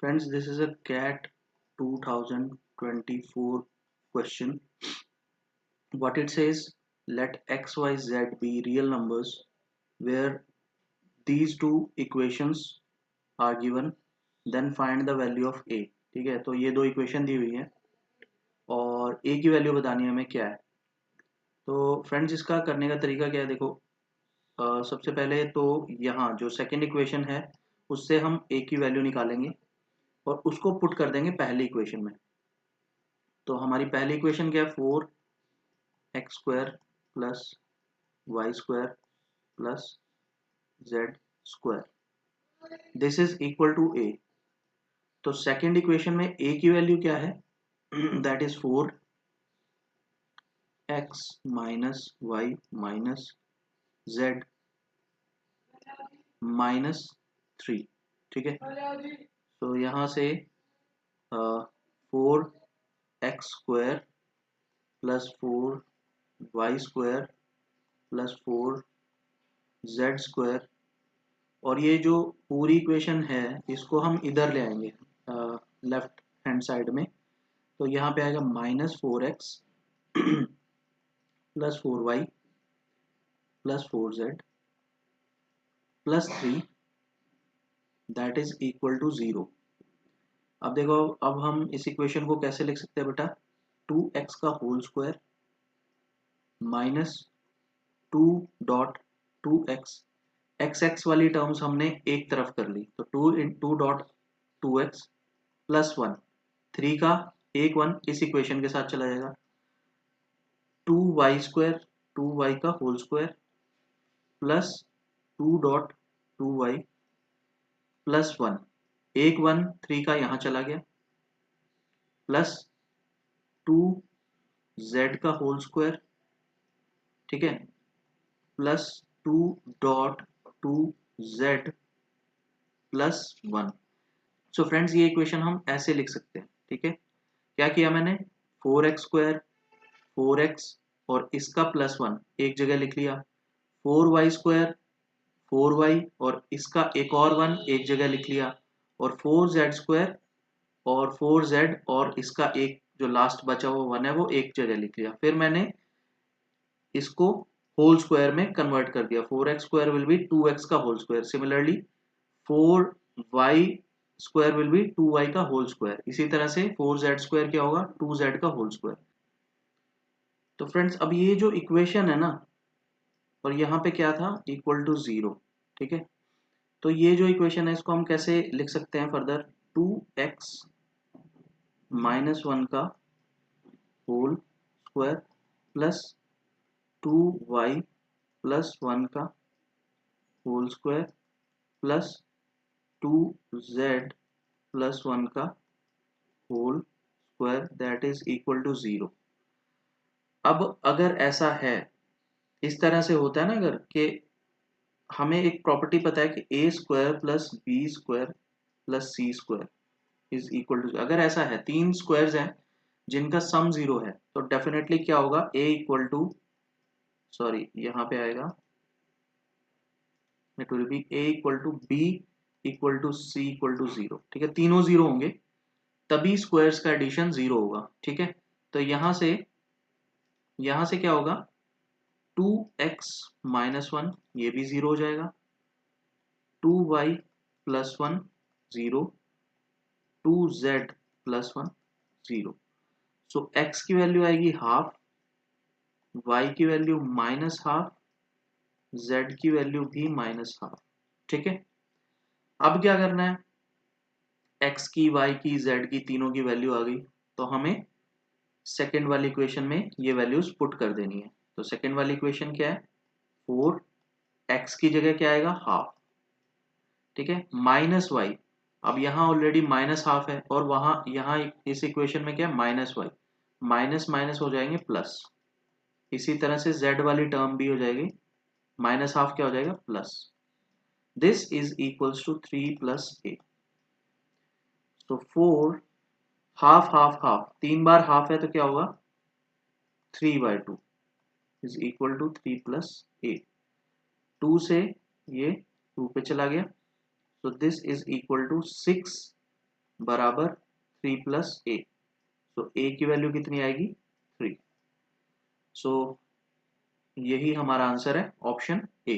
Friends, this is a CAT 2024 question. What it says, let x, y, z be real numbers where these two equations are given, then find the value of a. ठीक है, तो ये दो equation दी हुई है और a की value बतानी है हमें क्या है। तो फ्रेंड्स, इसका करने का तरीका क्या है, देखो सबसे पहले तो यहाँ जो सेकंड इक्वेशन है उससे हम a की वैल्यू निकालेंगे और उसको पुट कर देंगे पहली इक्वेशन में। तो हमारी पहली इक्वेशन क्या है, 4x² plus y² plus z², this is equal to a। तो सेकेंड इक्वेशन में a की वैल्यू क्या है, that is 4x minus y minus z minus 3। ठीक है, तो यहाँ से 4x² plus 4y² plus 4z², और ये जो पूरी इक्वेशन है इसको हम इधर ले आएंगे लेफ्ट हैंड साइड में। तो यहाँ पे आएगा -4x plus 4y plus 4z plus 3, that is equal to 0। अब देखो, अब हम इस इक्वेशन को कैसे लिख सकते हैं बेटा, 2x का whole square minus 2.2x, x x वाली टर्म्स हमने एक तरफ कर ली, तो 2 × 2.2x प्लस 1, 3 का एक 1 इस इक्वेशन के साथ चला जाएगा, 2y² 2y का whole square plus 2.2y plus 1, एक 1 3 का यहाँ चला गया, प्लस 2z का होल स्क्वायर, ठीक है, plus 2.2z plus 1। So friends, ये इक्वेशन हम ऐसे लिख सकते हैं। ठीक है, क्या किया मैंने, 4x² 4x और इसका प्लस 1 एक जगह लिख लिया, 4y² 4y और इसका एक और 1 एक जगह लिख लिया, और 4z² और 4z और इसका एक जो लास्ट बचा हुआ 1 है वो एक जगह लिख लिया। फिर मैंने इसको होल स्क्वायर में कन्वर्ट कर दिया, 4x² विल बी 2x का whole square, similarly 4y² will be 2y का होल स्क्वायर, इसी तरह से 4z² क्या होगा, 2z का होल स्क्वायर। तो फ्रेंड्स, अब ये जो इक्वेशन है ना, और यहाँ पे क्या था, इक्वल टू 0। ठीक है, तो ये जो इक्वेशन है इसको हम कैसे लिख सकते हैं फर्दर, 2x माइनस 1 का whole square plus 2y plus 1 का whole square plus 2z plus 1 का whole square, that is equal to 0। अब अगर ऐसा है, इस तरह से होता है ना, अगर कि हमें एक प्रॉपर्टी पता है कि a² plus b² plus c² is equal to, अगर ऐसा है तीन स्क्वायर्स हैं जिनका सम 0 है, तो डेफिनेटली क्या होगा, a इक्वल टू, सॉरी यहाँ पे आएगा, it will be a equal to b equal to c equal to 0। ठीक है, तीनों 0 होंगे तभी स्क्वायर्स का एडिशन 0 होगा। ठीक है, तो यहां से क्या होगा, 2x माइनस 1 ये भी 0 हो जाएगा, 2y प्लस 1 0, 2z प्लस 1 0। सो x की वैल्यू आएगी हाफ, y की वैल्यू माइनस हाफ, z की वैल्यू भी माइनस हाफ। ठीक है, अब क्या करना है, x की, y की, z की तीनों की वैल्यू आ गई, तो हमें सेकेंड वाली इक्वेशन में ये वैल्यूज पुट कर देनी है। तो सेकेंड वाली इक्वेशन क्या है, 4x की जगह क्या आएगा, हाफ। ठीक है, माइनस वाई, अब यहाँ ऑलरेडी माइनस हाफ है और वहां यहाँ इस इक्वेशन में क्या है, माइनस वाई, माइनस माइनस हो जाएंगे प्लस, इसी तरह से z वाली टर्म भी हो जाएगी, माइनस हाफ क्या हो जाएगा, plus, this is equals to 3 plus a. तो 4 हाफ हाफ हाफ, तीन बार हाफ है तो क्या होगा, 3/2 इज इक्वल टू 3 प्लस ए। 2 से ये 2 पे चला गया, so this is equal to 6 बराबर 3 प्लस ए। सो ए की वैल्यू कितनी आएगी 3। सो यही हमारा आंसर है ऑप्शन ए।